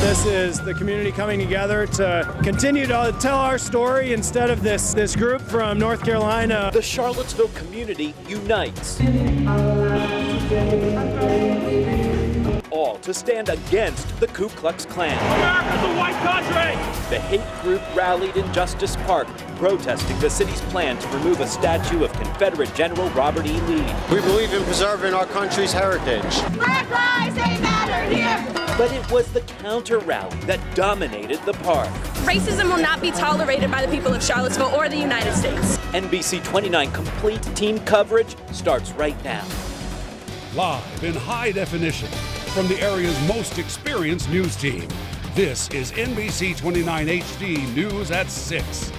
This is the community coming together to continue to tell our story instead of this group from North Carolina. The Charlottesville community unites. All to stand against the Ku Klux Klan. America's a white country! The hate group rallied in Justice Park, protesting the city's plan to remove a statue of Confederate General Robert E. Lee. We believe in preserving our country's heritage. Black lives, they matter here! But it was the counter-rally that dominated the park. Racism will not be tolerated by the people of Charlottesville or the United States. NBC 29 complete team coverage starts right now. Live in high definition from the area's most experienced news team. This is NBC 29 HD News at 6.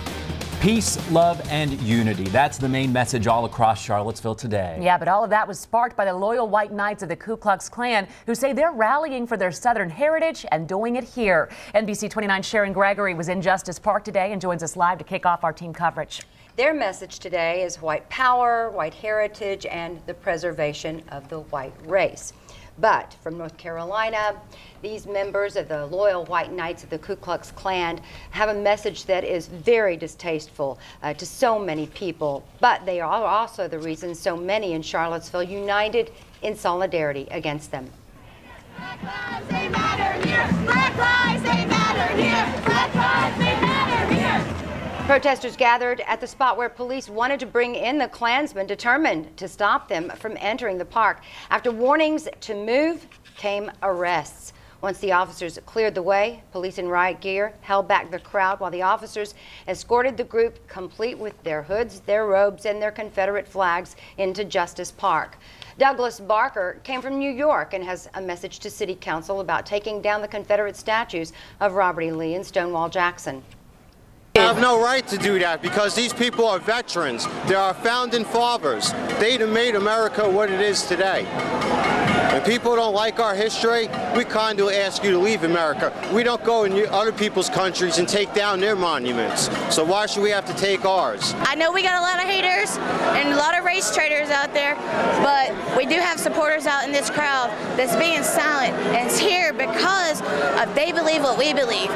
Peace, love, and unity. That's the main message all across Charlottesville today. Yeah, but all of that was sparked by the loyal white knights of the Ku Klux Klan, who say they're rallying for their Southern heritage and doing it here. NBC 29's Sharon Gregory was in Justice Park today and joins us live to kick off our team coverage. Their message today is white power, white heritage, and the preservation of the white race. But from North Carolina, these members of the loyal white knights of the Ku Klux Klan have a message that is very distasteful to so many people. But they are also the reason so many in Charlottesville united in solidarity against them. Black lives, they matter here! Black lives, they matter here! Black lives, they matter here! Protesters gathered at the spot where police wanted to bring in the Klansmen, determined to stop them from entering the park. After warnings to move, came arrests. Once the officers cleared the way, police in riot gear held back the crowd while the officers escorted the group, complete with their hoods, their robes, and their Confederate flags, into Justice Park. Douglas Barker came from New York and has a message to City Council about taking down the Confederate statues of Robert E. Lee and Stonewall Jackson. They have no right to do that because these people are veterans. They are founding fathers. They made America what it is today. When people don't like our history, we kind of ask you to leave America. We don't go in other people's countries and take down their monuments. So why should we have to take ours? I know we got a lot of haters and a lot of race traitors out there, but we do have supporters out in this crowd that's being silent, and it's here because they believe what we believe.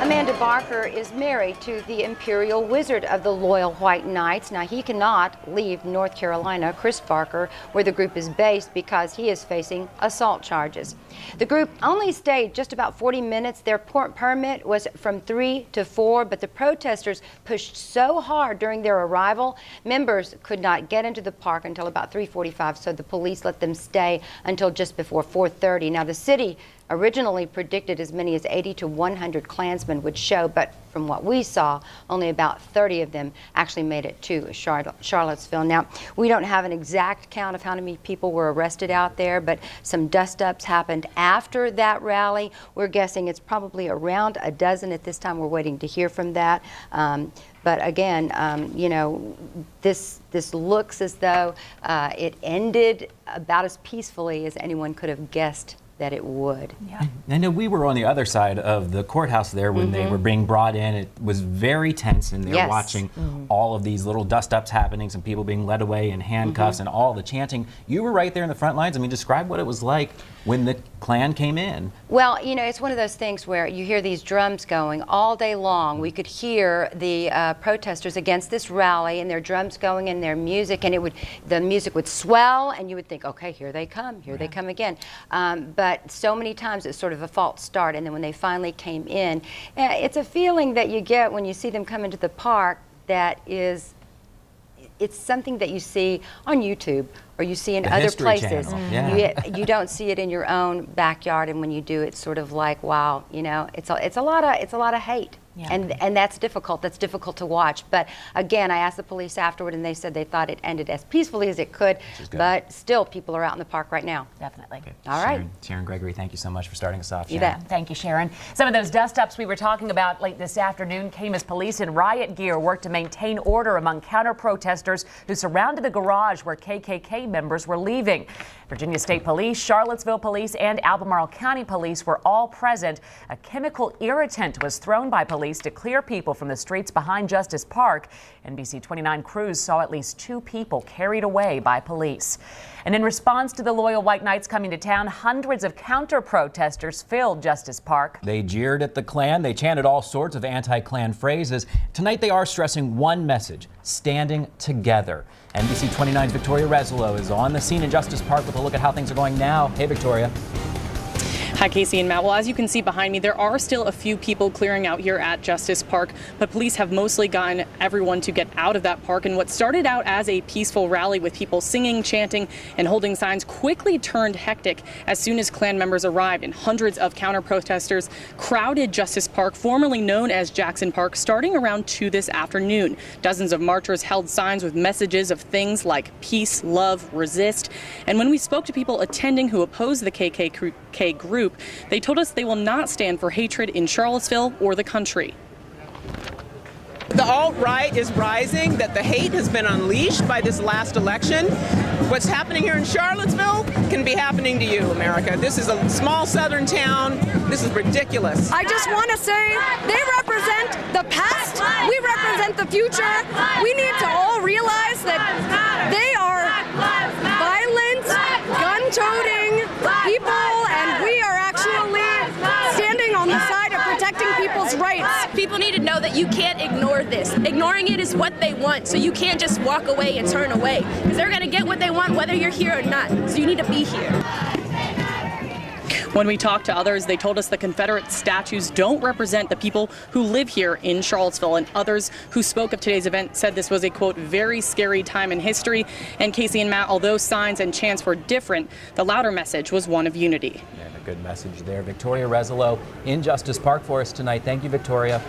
Amanda Barker is married to the Imperial Wizard of the Loyal White Knights. Now, he cannot leave North Carolina, Chris Barker, where the group is based, because he is facing assault charges. The group only stayed just about 40 minutes. Their permit was from 3 to 4, but the protesters pushed so hard during their arrival, members could not get into the park until about 3:45, so the police let them stay until just before 4:30. Now, the city originally predicted as many as 80 to 100 Klansmen would show, but from what we saw, only about 30 of them actually made it to Charlottesville. Now, we don't have an exact count of how many people were arrested out there, but some dust-ups happened after that rally. We're guessing it's probably around a dozen at this time. We're waiting to hear from that. But again, you know, this looks as though it ended about as peacefully as anyone could have guessed that it would. Yeah. I know we were on the other side of the courthouse there when they were being brought in. It was very tense, and they were watching all of these little dust-ups happening, some people being led away in handcuffs and all the chanting. You were right there in the front lines. I mean, describe what it was like when the Klan came in. Well, you know, it's one of those things where you hear these drums going all day long. We could hear the protesters against this rally and their drums going and their music, and the music would swell, and you would think, okay, here they come, here they come again. But so many times it's sort of a false start, and then when they finally came in, it's a feeling that you get when you see them come into the park that is, it's something that you see on YouTube or you see in the other places. You don't see it in your own backyard, and when you do, it's sort of like, wow, you know, it's a lot of hate. Yeah. And that's difficult. That's difficult to watch. But again, I asked the police afterward, and they said they thought it ended as peacefully as it could. But still, people are out in the park right now. Definitely. Okay. All right. Sharon Gregory, thank you so much for starting us off. You Sharon. bet. Thank you, Sharon. Some of those dust-ups we were talking about late this afternoon came as police in riot gear worked to maintain order among counter-protesters who surrounded the garage where KKK members were leaving. Virginia State Police, Charlottesville Police, and Albemarle County Police were all present. A chemical irritant was thrown by police to clear people from the streets behind Justice Park. NBC 29 crews saw at least 2 people carried away by police. And in response to the Loyal White Knights coming to town, hundreds of counter-protesters filled Justice Park. They jeered at the Klan. They chanted all sorts of anti-Klan phrases. Tonight they are stressing one message: standing together. NBC 29's Victoria Reslow is on the scene in Justice Park with a look at how things are going now. Hey, Victoria. Hi, Casey and Matt. Well, as you can see behind me, there are still a few people clearing out here at Justice Park, but police have mostly gotten everyone to get out of that park. And what started out as a peaceful rally with people singing, chanting, and holding signs quickly turned hectic as soon as Klan members arrived, and hundreds of counter-protesters crowded Justice Park, formerly known as Jackson Park, starting around 2 this afternoon. Dozens of marchers held signs with messages of things like peace, love, resist. And when we spoke to people attending who oppose the KKK group, they told us they will not stand for hatred in Charlottesville or the country. The alt-right is rising, that the hate has been unleashed by this last election. What's happening here in Charlottesville can be happening to you, America. This is a small southern town. This is ridiculous. I just want to say they represent the past. We represent the future. We need to all realize that they are violent, gun-toting people, and we are actually standing on the side of protecting people's rights. People need to know that you can't ignore this. Ignoring it is what they want, so you can't just walk away and turn away, because they're going to get what they want whether you're here or not, so you need to be here. When we talked to others, they told us the Confederate statues don't represent the people who live here in Charlottesville, and others who spoke of today's event said this was a, quote, very scary time in history. And Casey and Matt, although signs and chants were different, the louder message was one of unity. And a good message there. Victoria Reslow in Justice Park for us tonight. Thank you, Victoria.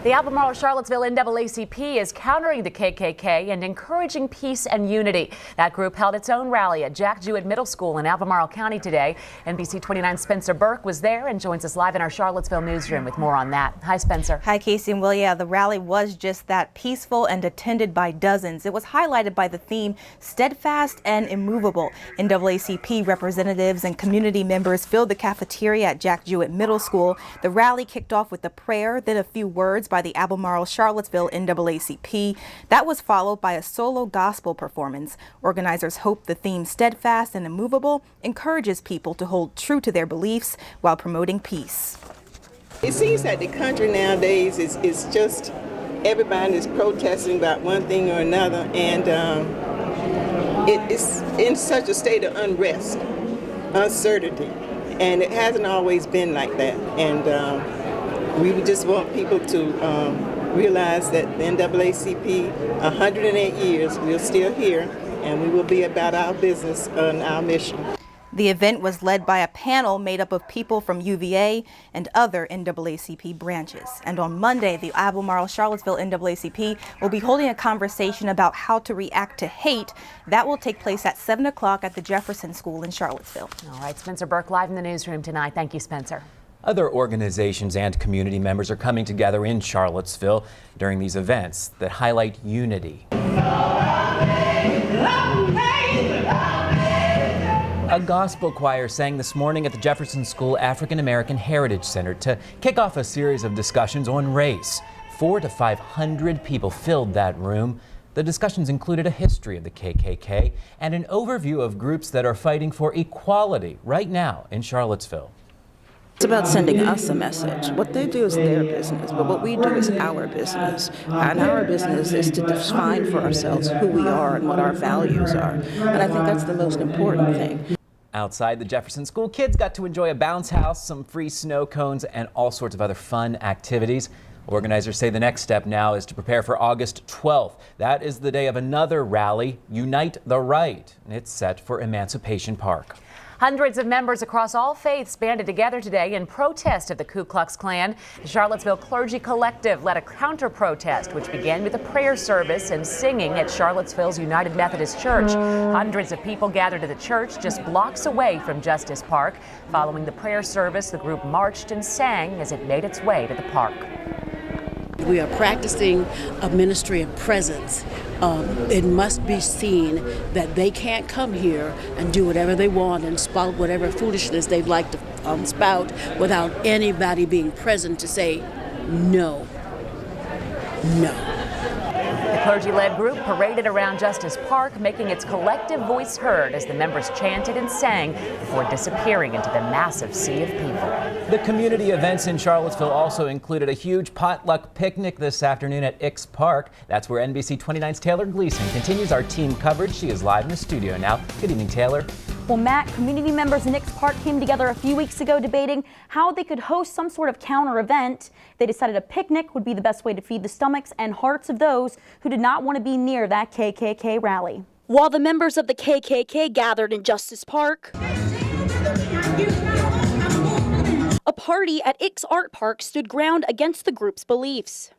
The Albemarle Charlottesville NAACP is countering the KKK and encouraging peace and unity. That group held its own rally at Jack Jewett Middle School in Albemarle County today. NBC 29's Spencer Burke was there and joins us live in our Charlottesville newsroom with more on that. Hi, Spencer. Hi, Casey. And well, yeah, the rally was just that, peaceful and attended by dozens. It was highlighted by the theme steadfast and immovable. NAACP representatives and community members filled the cafeteria at Jack Jewett Middle School. The rally kicked off with a prayer, then a few words by the Albemarle Charlottesville NAACP. That was followed by a solo gospel performance. Organizers hope the theme steadfast and immovable encourages people to hold true to their beliefs while promoting peace. It seems that the country nowadays is just everybody is protesting about one thing or another, and it's in such a state of unrest, uncertainty, and it hasn't always been like that. And we would just want people to realize that the NAACP, 108 years, we're still here, and we will be about our business and our mission. The event was led by a panel made up of people from UVA and other NAACP branches. And on Monday, the Albemarle Charlottesville NAACP will be holding a conversation about how to react to hate. That will take place at 7 o'clock at the Jefferson School in Charlottesville. All right, Spencer Burke live in the newsroom tonight. Thank you, Spencer. Other organizations and community members are coming together in Charlottesville during these events that highlight unity. A gospel choir sang this morning at the Jefferson School African American Heritage Center to kick off a series of discussions on race. 400 to 500 people filled that room. The discussions included a history of the KKK and an overview of groups that are fighting for equality right now in Charlottesville. It's about sending us a message. What they do is their business, but what we do is our business. And our business is to define for ourselves who we are and what our values are. And I think that's the most important thing. Outside the Jefferson School, kids got to enjoy a bounce house, some free snow cones, and all sorts of other fun activities. Organizers say the next step now is to prepare for August 12th. That is the day of another rally, Unite the Right. It's set for Emancipation Park. Hundreds of members across all faiths banded together today in protest of the Ku Klux Klan. The Charlottesville Clergy Collective led a counter-protest, which began with a prayer service and singing at Charlottesville's United Methodist Church. Hundreds of people gathered at the church just blocks away from Justice Park. Following the prayer service, the group marched and sang as it made its way to the park. We are practicing a ministry of presence. It must be seen that they can't come here and do whatever they want and spout whatever foolishness they'd like to spout without anybody being present to say no. No. The clergy-led group paraded around Justice Park, making its collective voice heard as the members chanted and sang before disappearing into the massive sea of people. The community events in Charlottesville also included a huge potluck picnic this afternoon at Ix Park. That's where NBC 29's Taylor Gleason continues our team coverage. She is live in the studio now. Good evening, Taylor. Well, Matt, community members in Ix Park came together a few weeks ago debating how they could host some sort of counter event. They decided a picnic would be the best way to feed the stomachs and hearts of those who did not want to be near that KKK rally. While the members of the KKK gathered in Justice Park, a party at Ix Art Park stood ground against the group's beliefs.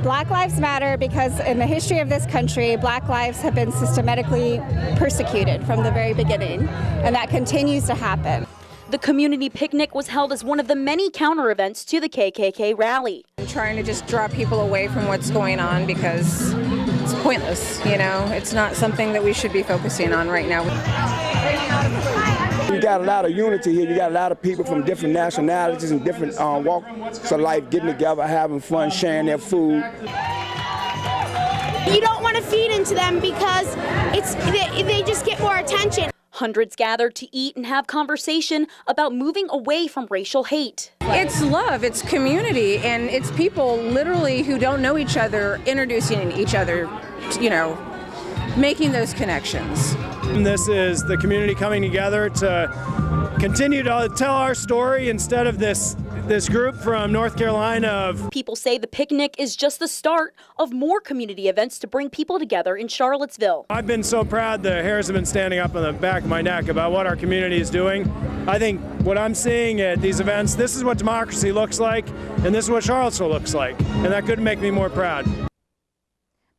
Black Lives Matter because in the history of this country, Black lives have been systematically persecuted from the very beginning, and that continues to happen. The community picnic was held as one of the many counter events to the KKK rally. I'm trying to just draw people away from what's going on because it's pointless, you know? It's not something that we should be focusing on right now. You got a lot of unity here. You got a lot of people from different nationalities and different walks of life getting together, having fun, sharing their food. You don't want to feed into them because they just get more attention. Hundreds gathered to eat and have conversation about moving away from racial hate. It's love, it's community, and it's people literally who don't know each other introducing each other, you know, making those connections. And this is the community coming together to continue to tell our story instead of this group from North Carolina. People say the picnic is just the start of more community events to bring people together in Charlottesville. I've been so proud the hairs have been standing up on the back of my neck about what our community is doing. I think what I'm seeing at these events, this is what democracy looks like, and this is what Charlottesville looks like, and that couldn't make me more proud.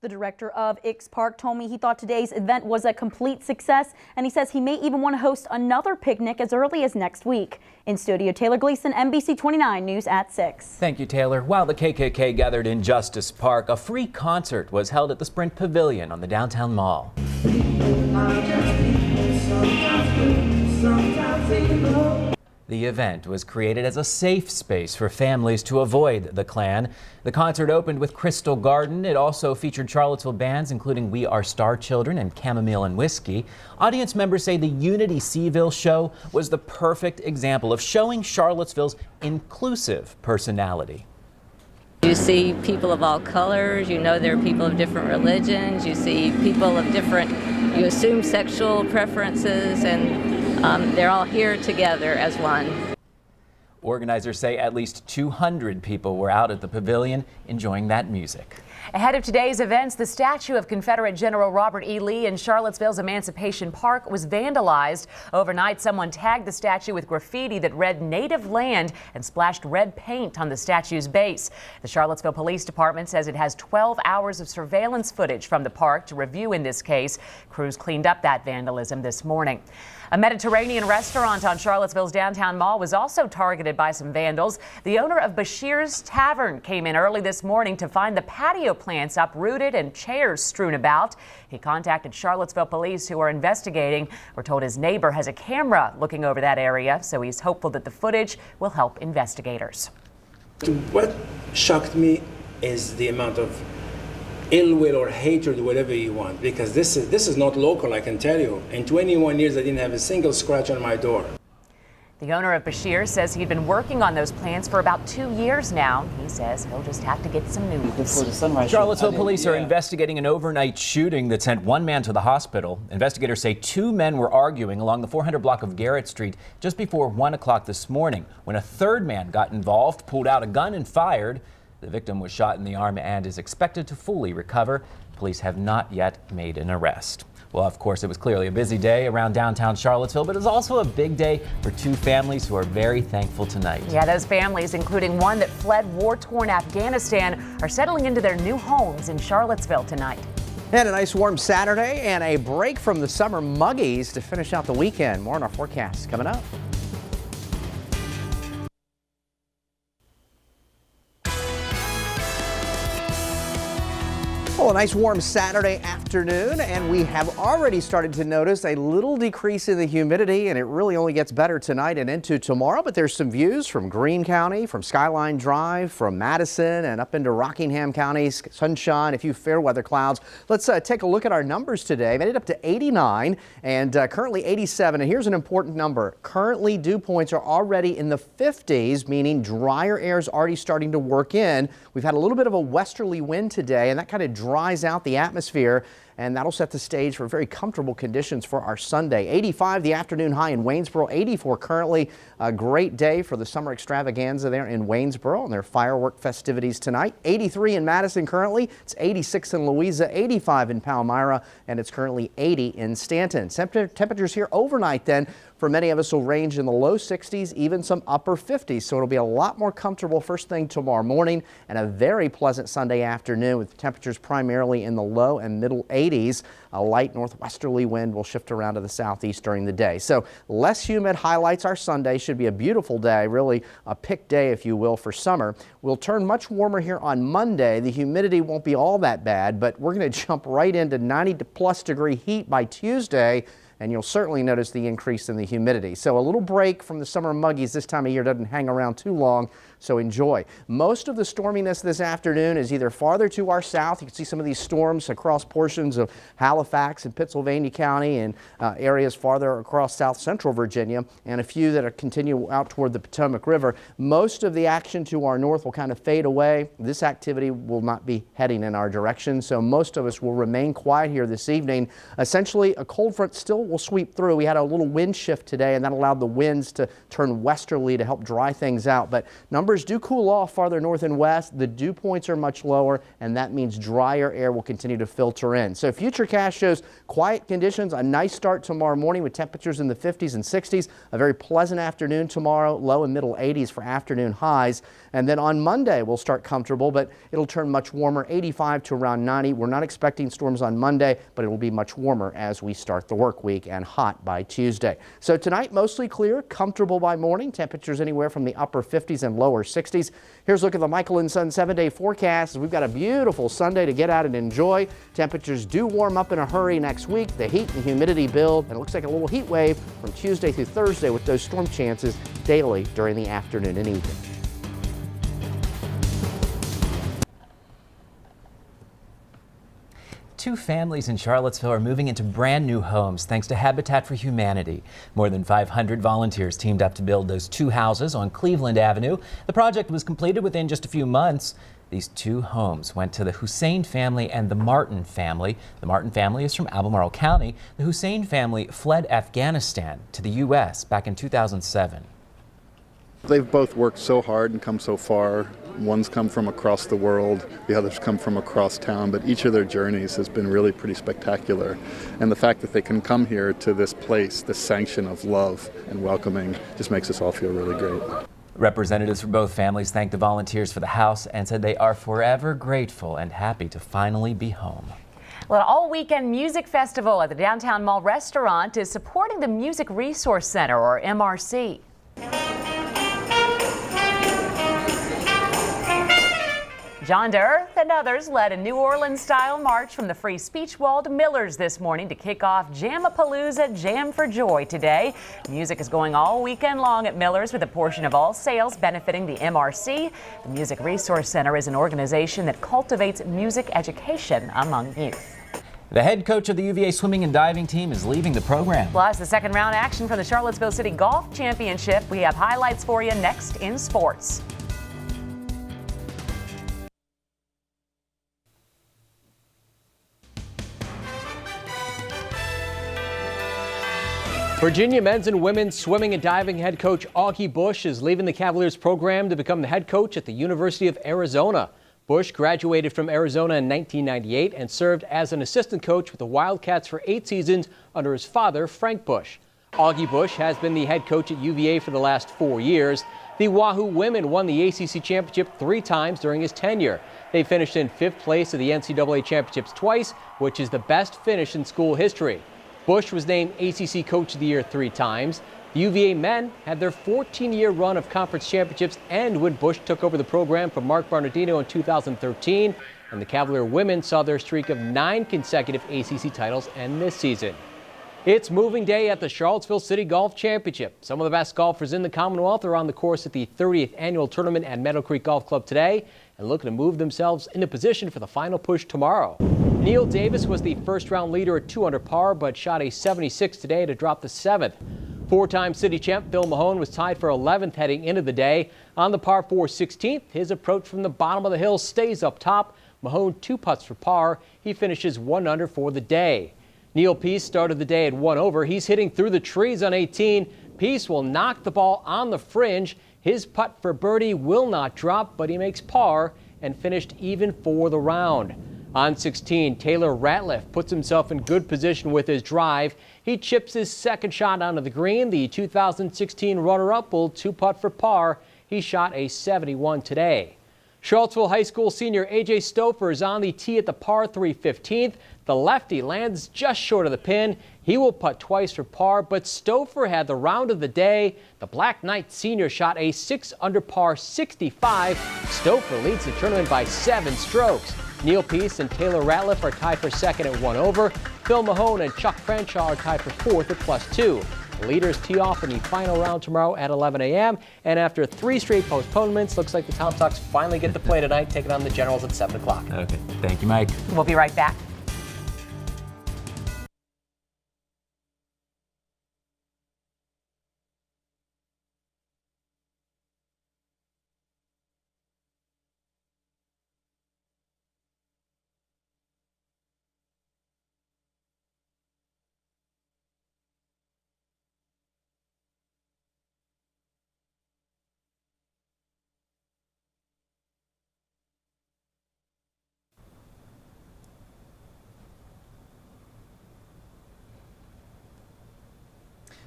The director of Ix Park told me he thought today's event was a complete success, and he says he may even want to host another picnic as early as next week. In studio, Taylor Gleason, NBC 29 News at 6. Thank you, Taylor. While the KKK gathered in Justice Park, a free concert was held at the Sprint Pavilion on the downtown mall. The event was created as a safe space for families to avoid the Klan. The concert opened with Crystal Garden. It also featured Charlottesville bands including We Are Star Children and Chamomile and Whiskey. Audience members say the Unity Seaville show was the perfect example of showing Charlottesville's inclusive personality. You see people of all colors, you know there are people of different religions, you see people of different, you assume sexual preferences, and they're all here together as one. Organizers say at least 200 people were out at the pavilion enjoying that music. Ahead of today's events, the statue of Confederate General Robert E. Lee in Charlottesville's Emancipation Park was vandalized. Overnight, someone tagged the statue with graffiti that read "Native Land" and splashed red paint on the statue's base. The Charlottesville Police Department says it has 12 hours of surveillance footage from the park to review in this case. Crews cleaned up that vandalism this morning. A Mediterranean restaurant on Charlottesville's downtown mall was also targeted by some vandals. The owner of Bashir's Tavern came in early this morning to find the patio plants uprooted and chairs strewn about. He contacted Charlottesville police, who are investigating. We're told his neighbor has a camera looking over that area, so he's hopeful that the footage will help investigators. What shocked me is the amount of ill will or hatred, whatever you want, because this is not local, I can tell you. In 21 years, I didn't have a single scratch on my door. The owner of Bashir says he'd been working on those plans for about 2 years now. He says he'll just have to get some new ones. Charlottesville police are investigating an overnight shooting that sent one man to the hospital. Investigators say 2 men were arguing along the 400 block of Garrett Street just before 1 o'clock this morning when a third man got involved, pulled out a gun and fired. The victim was shot in the arm and is expected to fully recover. Police have not yet made an arrest. Well, of course, it was clearly a busy day around downtown Charlottesville, but it's also a big day for 2 families who are very thankful tonight. Yeah, those families, including one that fled war-torn Afghanistan, are settling into their new homes in Charlottesville tonight. And a nice warm Saturday and a break from the summer muggies to finish out the weekend. More on our forecast coming up. Well, a nice warm Saturday afternoon, and we have already started to notice a little decrease in the humidity, and it really only gets better tonight and into tomorrow. But there's some views from Greene County, from Skyline Drive, from Madison, and up into Rockingham County. Sunshine, a few fair weather clouds. Let's take a look at our numbers today. Made it up to 89 and currently 87. And here's an important number. Currently, dew points are already in the 50s, meaning drier air is already starting to work in. We've had a little bit of a westerly wind today, and that kind of dries out the atmosphere, and that'll set the stage for very comfortable conditions for our Sunday. 85 the afternoon high in Waynesboro, 84 currently. A great day for the summer extravaganza there in Waynesboro and their firework festivities tonight. 83 in Madison currently. It's 86 in Louisa, 85 in Palmyra, and it's currently 80 in Stanton. Temperatures here overnight then for many of us will range in the low 60s, even some upper 50s. So it'll be a lot more comfortable first thing tomorrow morning and a very pleasant Sunday afternoon with temperatures primarily in the low and middle 80s. A light northwesterly wind will shift around to the southeast during the day. So less humid highlights our Sunday. Should be a beautiful day, really a pick day, if you will, for summer. We'll turn much warmer here on Monday. The humidity won't be all that bad, but we're going to jump right into 90+ degree heat by Tuesday. And you'll certainly notice the increase in the humidity. So a little break from the summer muggies this time of year doesn't hang around too long, so enjoy. Most of the storminess this afternoon is either farther to our south. You can see some of these storms across portions of Halifax and Pittsylvania County and areas farther across south central Virginia, and a few that are continue out toward the Potomac River. Most of the action to our north will kind of fade away. This activity will not be heading in our direction, so most of us will remain quiet here this evening. Essentially, a cold front still will sweep through. We had a little wind shift today, and that allowed the winds to turn westerly to help dry things out. But numbers do cool off farther north and west. The dew points are much lower, and that means drier air will continue to filter in. So Futurecast shows quiet conditions, a nice start tomorrow morning with temperatures in the 50s and 60s. A very pleasant afternoon tomorrow, low and middle 80s for afternoon highs. And then on Monday, we'll start comfortable, but it'll turn much warmer, 85 to around 90. We're not expecting storms on Monday, but it will be much warmer as we start the work week and hot by Tuesday. So tonight, mostly clear, comfortable by morning. Temperatures anywhere from the upper 50s and lower 60s. Here's a look at the Michael and Son 7-day forecast. We've got a beautiful Sunday to get out and enjoy. Temperatures do warm up in a hurry next week. The heat and humidity build, and it looks like a little heat wave from Tuesday through Thursday with those storm chances daily during the afternoon and evening. Two families in Charlottesville are moving into brand new homes thanks to Habitat for Humanity. More than 500 volunteers teamed up to build those two houses on Cleveland Avenue. The project was completed within just a few months. These two homes went to the Hussein family and the Martin family. The Martin family is from Albemarle County. The Hussein family fled Afghanistan to the U.S. back in 2007. They've both worked so hard and come so far. One's come from across the world, the other's come from across town, but each of their journeys has been really pretty spectacular. And the fact that they can come here to this place, this sanction of love and welcoming, just makes us all feel really great. Representatives from both families thanked the volunteers for the house and said they are forever grateful and happy to finally be home. Well, an all-weekend music festival at the Downtown Mall restaurant is supporting the Music Resource Center, or MRC. John DeEarth and others led a New Orleans-style march from the Free Speech Wall to Miller's this morning to kick off Jamapalooza Jam for Joy today. Music is going all weekend long at Miller's with a portion of all sales benefiting the MRC. The Music Resource Center is an organization that cultivates music education among youth. The head coach of the UVA swimming and diving team is leaving the program. Plus, the second round action from the Charlottesville City Golf Championship. We have highlights for you next in sports. Virginia men's and women's swimming and diving head coach Augie Bush is leaving the Cavaliers program to become the head coach at the University of Arizona. Bush graduated from Arizona in 1998 and served as an assistant coach with the Wildcats for 8 seasons under his father, Frank Bush. Augie Bush has been the head coach at UVA for the last 4 years. The Wahoo women won the ACC championship 3 times during his tenure. They finished in 5th place at the NCAA championships twice, which is the best finish in school history. Bush was named ACC Coach of the Year 3 times. The UVA men had their 14-year run of conference championships end when Bush took over the program from Mark Bernardino in 2013. And the Cavalier women saw their streak of 9 consecutive ACC titles end this season. It's moving day at the Charlottesville City Golf Championship. Some of the best golfers in the Commonwealth are on the course at the 30th annual tournament at Meadow Creek Golf Club today and looking to move themselves into position for the final push tomorrow. Neil Davis was the first-round leader at 2 under par, but shot a 76 today to drop the 7th. Four-time city champ Phil Mahone was tied for 11th heading into the day. On the par 4 16th, his approach from the bottom of the hill stays up top. Mahone 2 putts for par. He finishes 1 under for the day. Neil Peace started the day at 1 over. He's hitting through the trees on 18. Peace will knock the ball on the fringe. His putt for birdie will not drop, but he makes par and finished even for the round. On 16, Taylor Ratliff puts himself in good position with his drive. He chips his second shot onto the green. The 2016 runner-up will 2-putt for par. He shot a 71 today. Charlottesville High School senior A.J. Stouffer is on the tee at the par 3 15th. The lefty lands just short of the pin. He will putt twice for par, but Stouffer had the round of the day. The Black Knight senior shot a 6 under par 65. Stouffer leads the tournament by 7 strokes. Neil Peace and Taylor Ratliff are tied for second at 1 over. Phil Mahone and Chuck Franshaw are tied for 4th at +2. The leaders tee off in the final round tomorrow at 11 a.m. And after 3 straight postponements, looks like the Tom Sox finally get to play tonight, taking on the Generals at 7 o'clock. Okay, thank you, Mike. We'll be right back.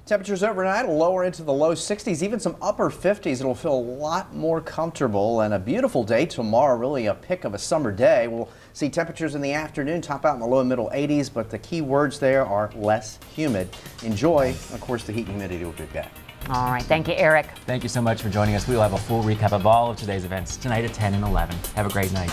Temperatures overnight will lower into the low 60s, even some upper 50s. It'll feel a lot more comfortable, and a beautiful day tomorrow, really a pick of a summer day. We'll see temperatures in the afternoon top out in the low and middle 80s, but the key words there are less humid. Enjoy. Of course, the heat and humidity will be back. All right. Thank you, Eric. Thank you so much for joining us. We will have a full recap of all of today's events tonight at 10 and 11. Have a great night.